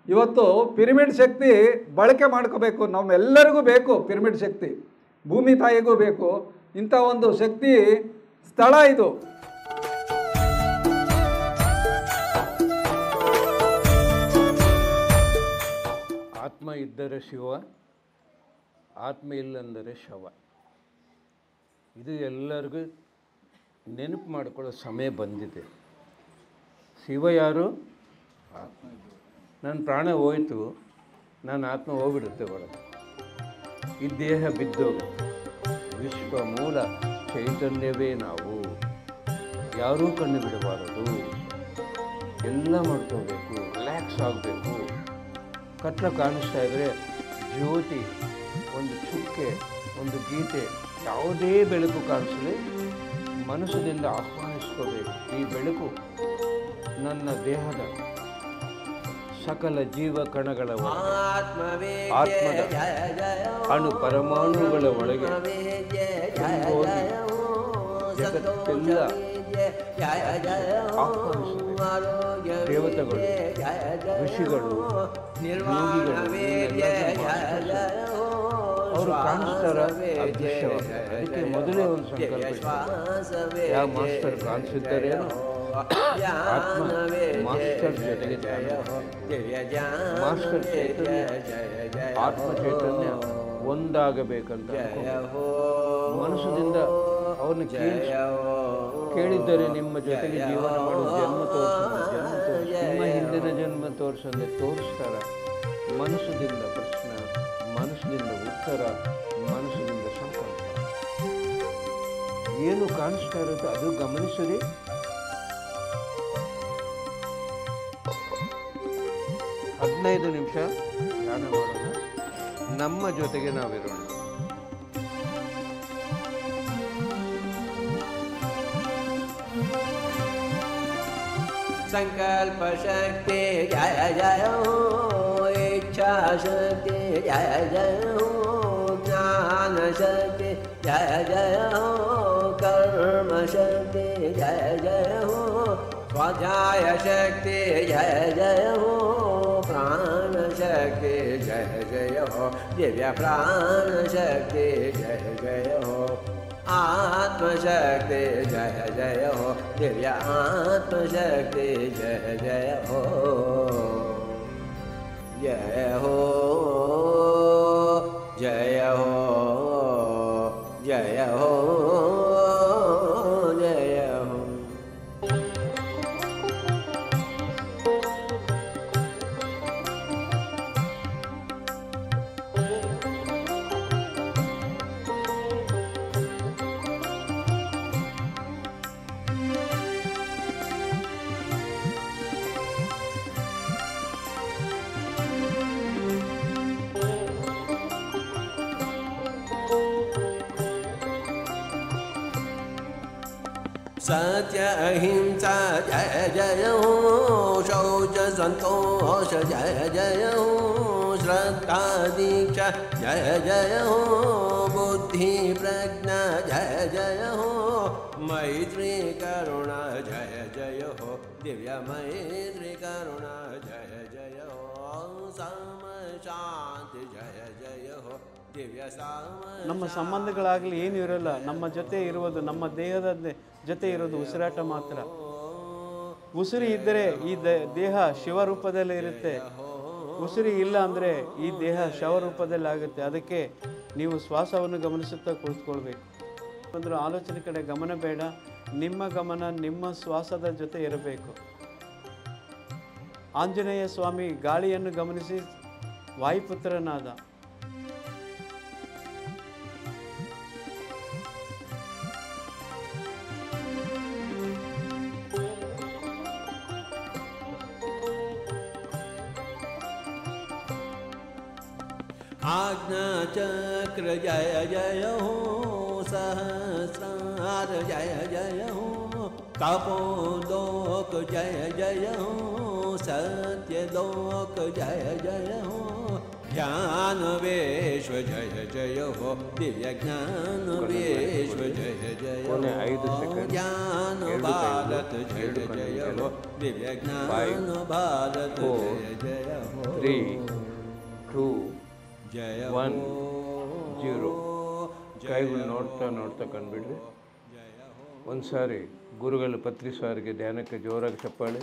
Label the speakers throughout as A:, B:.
A: ಇವತ್ತು ಪಿರಮಿಡ್ ಶಕ್ತಿ ಬಳಕೆ ಮಾಡ್ಕೋಬೇಕು, ನಮ್ಮೆಲ್ಲರಿಗೂ ಬೇಕು ಪಿರಮಿಡ್ ಶಕ್ತಿ, ಭೂಮಿ ತಾಯಿಗೂ ಬೇಕು. ಇಂಥ ಒಂದು ಶಕ್ತಿ ಸ್ಥಳ ಇದು.
B: ಆತ್ಮ ಇದ್ದರೆ ಶಿವ, ಆತ್ಮ ಇಲ್ಲಂದರೆ ಶವ. ಇದು ಎಲ್ಲರಿಗೂ ನೆನಪು ಮಾಡಿಕೊಳ್ಳೋ ಸಮಯ ಬಂದಿದೆ. ಶಿವ ಯಾರು? ಆತ್ಮ. ನನ್ನ ಪ್ರಾಣ ಹೋಯಿತು, ನನ್ನ ಆತ್ಮ ಹೋಗ್ಬಿಡುತ್ತೆ ಒಳಗೆ. ಈ ದೇಹ ಬಿದ್ದೋಗುತ್ತೆ. ವಿಶ್ವ ಮೂಲ ಚೈತನ್ಯವೇ ನಾವು. ಯಾರೂ ಕಣ್ಣು ಬಿಡಬಾರದು, ಎಲ್ಲ ಮಾಡ್ಕೋಬೇಕು, ರಿಲ್ಯಾಕ್ಸ್ ಆಗಬೇಕು. ಕತ್ಲ ಕಾಣಿಸ್ತಾ ಇದ್ದರೆ ಜ್ಯೋತಿ, ಒಂದು ಚುಕ್ಕೆ, ಒಂದು ಗೀತೆ, ಯಾವುದೇ ಬೆಳಕು ಕಾಣಿಸಲಿ ಮನಸ್ಸಿನಿಂದ ಆಹ್ವಾನಿಸ್ಕೋಬೇಕು. ಈ ಬೆಳಕು ನನ್ನ ದೇಹದ ಸಕಲ ಜೀವ ಕಣಗಳ ಆತ್ಮದ ಅಣು ಪರಮಾಣುಗಳ ಒಳಗೆ ಹೋಗಿ ಜಗತ್ತೆಲ್ಲ ಆಹ್ವಾನಿಸಬೇಕು. ದೇವತೆಗಳು, ಋಷಿಗಳು, ಯೋಗಿಗಳು ಅವರು ಕಾಣಿಸ್ತಾರ ಅದೃಶ್ಯವಾಗ್ತಾರೆ. ಅದಕ್ಕೆ ಮೊದಲೇ ಒಂದು ಸಂಕಲ್ಪ, ಯಾವ ಮಾಸ್ಟರ್ ಕಾಣಿಸಿದ್ದಾರೇನೋ ಆತ್ಮ ಮಾಸ್ಟರ್ ಜೊತೆಗೆ ಮಾಸ್ಟರ್ ಚೈತನ್ಯ, ಆತ್ಮ ಚೈತನ್ಯ ಒಂದಾಗಬೇಕಂತ ಮನಸ್ಸಿನಿಂದ ಅವ್ರನ್ನ ಕೇಳಿದ್ದರೆ ನಿಮ್ಮ ಜೊತೆಗೆ ಜೀವನ ಮಾಡೋ ಜನ್ಮ ತೋರಿಸ, ನಿಮ್ಮ ಹಿಂದಿನ ಜನ್ಮ ತೋರಿಸಂದ್ರೆ ತೋರಿಸ್ತಾರ. ಮನಸ್ಸಿನಿಂದ ಪ್ರಶ್ನೆ, ಮನಸ್ಸಿನಿಂದ ಉತ್ತರ, ಮನಸ್ಸಿನಿಂದ ಸಂಕಲ್ಪ. ಏನು ಕಾಣಿಸ್ತಾ ಇರುತ್ತೆ ಅದು ಗಮನಿಸಿರಿ. ಹದಿನೈದು ನಿಮಿಷ ಧ್ಯಾನ ಮಾಡೋಣ, ನಮ್ಮ ಜೊತೆಗೆ ನಾವಿರೋಣ.
C: संकल्प शक्ति जय जय हो, इच्छा शक्ति जय जय हो, ज्ञान शक्ति जय जय हो, कर्म शक्ति जय जय हो, स्वाध्याय शक्ति जय जय हो, प्राण शक्ति जय जय हो, दिव्य प्राण शक्ति जय जय हो, आत्मशक्ति जय जय हो, दिव्य आत्मशक्ति जय जय हो, जय हो, जय हो, जय हो, जय हो. सत्य अहिंसा जय जय हो शौच संतोष जय जय हो श्रद्धा दीक्षा जय जय हो बुद्धि प्रज्ञा जय जय हो मैत्री करुणा जय जय हो दिव्य मैत्री करुणा जय जय हो सम शांति जय जय हो दिव्य
D: ನಮ್ಮ ಸಂಬಂಧಗಳಾಗಲಿ ಏನೂ ಇರಲ್ಲ. ನಮ್ಮ ಜೊತೆ ಇರುವುದು, ನಮ್ಮ ದೇಹದ ಜೊತೆ ಇರೋದು ಉಸಿರಾಟ ಮಾತ್ರ. ಉಸಿರು ಇದ್ದರೆ ಈ ದೇಹ ಶಿವರೂಪದಲ್ಲಿ ಇರುತ್ತೆ. ಉಸಿರು ಇಲ್ಲ ಅಂದರೆ ಈ ದೇಹ ಶವರೂಪದಲ್ಲಿ ಆಗುತ್ತೆ. ಅದಕ್ಕೆ ನೀವು ಶ್ವಾಸವನ್ನು ಗಮನಿಸುತ್ತಾ ಕುಳಿತುಕೊಳ್ಬೇಕು. ಅಂದ್ರೆ ಆಲೋಚನೆ ಕಡೆ ಗಮನ ಬೇಡ, ನಿಮ್ಮ ಗಮನ ನಿಮ್ಮ ಶ್ವಾಸದ ಜೊತೆ ಇರಬೇಕು. ಆಂಜನೇಯ ಸ್ವಾಮಿ ಗಾಳಿಯನ್ನು ಗಮನಿಸಿ ವಾಯುಪುತ್ರನಾದ.
C: आज्ञा चक्र जय जय हो सहस्रार जय जय हो तपोलोक जय जय हो सत्यलोक जय जय हो ज्ञान विश्व जय जय हो दिव्य ज्ञान विश्व जय जय हो ज्ञान भारत जय जय हो दिव्य ज्ञान भारत जय जय हो
B: 3, 2, 1, 0. ಕೈಗಳು ನೋಡ್ತಾ ಕಂಡುಬಿಡ್ರಿ. ಒಂದು ಸಾರಿ ಗುರುಗಳು ಪತ್ರಿಸಾರಿಗೆ ಧ್ಯಾನಕ್ಕೆ ಜೋರಾಗಿ ಚಪ್ಪಾಳೆ.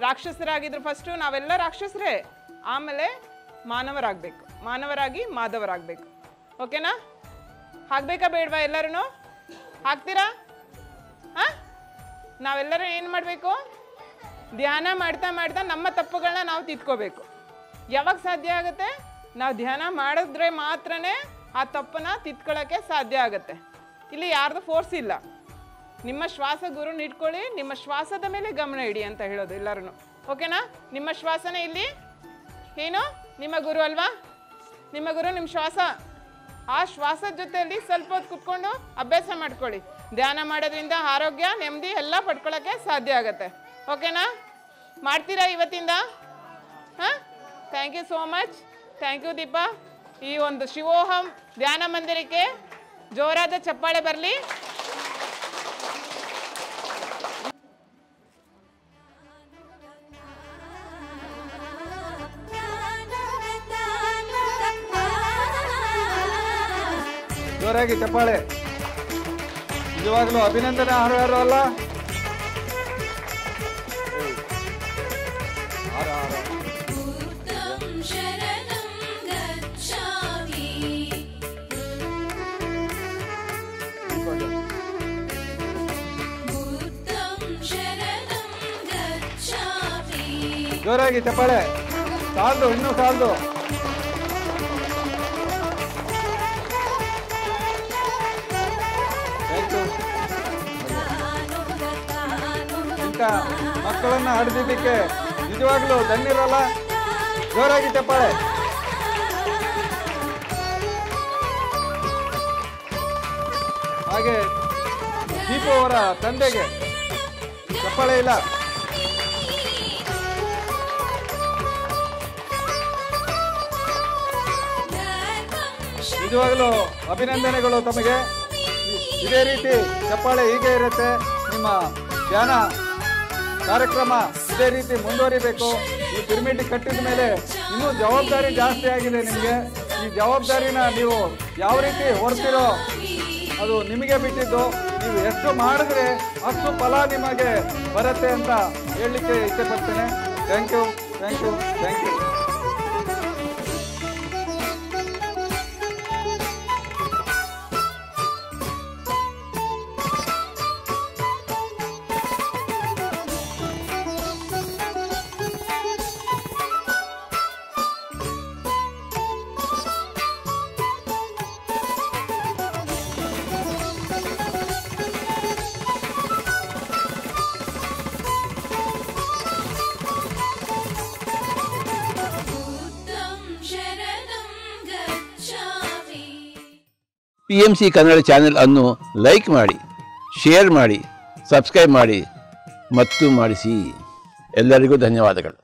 E: ರಾಕ್ಷಸರಾಗಿದ್ರು ಫಸ್ಟು, ನಾವೆಲ್ಲ ರಾಕ್ಷಸರೇ. ಆಮೇಲೆ ಮಾನವರಾಗಬೇಕು, ಮಾನವರಾಗಿ ಮಾಧವರಾಗಬೇಕು. ಓಕೆನಾ? ಹಾಕ್ಬೇಕಾ ಬೇಡವಾ? ಎಲ್ಲರೂ ಹಾಕ್ತೀರಾ? ಹಾಂ, ನಾವೆಲ್ಲರೂ ಏನು ಮಾಡಬೇಕು? ಧ್ಯಾನ ಮಾಡ್ತಾ ಮಾಡ್ತಾ ನಮ್ಮ ತಪ್ಪುಗಳನ್ನ ನಾವು ತಿದ್ಕೋಬೇಕು. ಯಾವಾಗ ಸಾಧ್ಯ ಆಗುತ್ತೆ? ನಾವು ಧ್ಯಾನ ಮಾಡಿದ್ರೆ ಮಾತ್ರನೇ ಆ ತಪ್ಪನ್ನ ತಿದ್ಕೊಳ್ಳೋಕ್ಕೆ ಸಾಧ್ಯ ಆಗುತ್ತೆ. ಇಲ್ಲಿ ಯಾರ್ದು ಫೋರ್ಸ್ ಇಲ್ಲ. ನಿಮ್ಮ ಶ್ವಾಸ ಗುರುನ ಇಟ್ಕೊಳ್ಳಿ, ನಿಮ್ಮ ಶ್ವಾಸದ ಮೇಲೆ ಗಮನ ಇಡಿ ಅಂತ ಹೇಳೋದು ಎಲ್ಲರೂ. ಓಕೆನಾ? ನಿಮ್ಮ ಶ್ವಾಸನೇ ಇಲ್ಲಿ ಏನು ನಿಮ್ಮ ಗುರು ಅಲ್ವಾ? ನಿಮ್ಮ ಗುರು ನಿಮ್ಮ ಶ್ವಾಸ. ಆ ಶ್ವಾಸದ ಜೊತೆಯಲ್ಲಿ ಸ್ವಲ್ಪ ಹೊತ್ತು ಕುತ್ಕೊಂಡು ಅಭ್ಯಾಸ ಮಾಡ್ಕೊಳ್ಳಿ. ಧ್ಯಾನ ಮಾಡೋದ್ರಿಂದ ಆರೋಗ್ಯ, ನೆಮ್ಮದಿ ಎಲ್ಲ ಪಡ್ಕೊಳ್ಳೋಕ್ಕೆ ಸಾಧ್ಯ ಆಗುತ್ತೆ. ಓಕೆನಾ? ಮಾಡ್ತೀರಾ ಇವತ್ತಿಂದ? ಹಾಂ, thank you so much. Thank you Deepa. ಈ ಒಂದು ಶಿವೋಹಂ ಧ್ಯಾನ ಮಂದಿರಕ್ಕೆ ಜೋರಾದ ಚಪ್ಪಾಳೆ ಬರಲಿ.
A: ಜೋರಾಗಿ ಚಪ್ಪಾಳೆ. ನಿಜವಾಗ್ಲೂ ಅಭಿನಂದನೆ ಅರ್ಹರು ಅಲ್ಲ? ಜೋರಾಗಿ ಚಪ್ಪಾಳೆ. ಸಾಲದು, ಇನ್ನೂ ಸಾಲದು. ಇಂಥ ಮಕ್ಕಳನ್ನ ಹಡಿದಿದ್ದಕ್ಕೆ ನಿಜವಾಗ್ಲೂ ಧನ್ಯರಲ್ಲ? ಜೋರಾಗಿ ಚಪ್ಪಾಳೆ. ಹಾಗೆ ದೀಪು ಅವರ ತಂದೆಗೆ ಚಪ್ಪಾಳೆ ಇಲ್ಲ. ನಿಜವಾಗಲೂ ಅಭಿನಂದನೆಗಳು ತಮಗೆ. ಇದೇ ರೀತಿ ಚಪ್ಪಾಳೆ ಹೀಗೆ ಇರುತ್ತೆ. ನಿಮ್ಮ ಧ್ಯಾನ ಕಾರ್ಯಕ್ರಮ ಇದೇ ರೀತಿ ಮುಂದುವರಿಬೇಕು. ಈ ಪಿರಮಿಡ್ ಕಟ್ಟಿದ ಮೇಲೆ ಇನ್ನೂ ಜವಾಬ್ದಾರಿ ಜಾಸ್ತಿ ಆಗಿದೆ ನಿಮಗೆ. ಈ ಜವಾಬ್ದಾರಿನ ನೀವು ಯಾವ ರೀತಿ ಹೊರ್ತೀರೋ ಅದು ನಿಮಗೆ ಬಿಟ್ಟಿದ್ದು. ನೀವು ಎಷ್ಟು ಮಾಡಿದ್ರೆ ಅಷ್ಟು ಫಲ ನಿಮಗೆ ಬರುತ್ತೆ ಅಂತ ಹೇಳಲಿಕ್ಕೆ ಇಷ್ಟಪಡ್ತೇನೆ. Thank you, thank you, thank you.
F: PMC Kannada channel ಅನ್ನು ಲೈಕ್ ಮಾಡಿ, ಶೇರ್ ಮಾಡಿ, ಸಬ್ಸ್ಕ್ರೈಬ್ ಮಾಡಿ ಮತ್ತು ಮಾಡಿಸಿ. ಎಲ್ಲರಿಗೂ ಧನ್ಯವಾದಗಳು.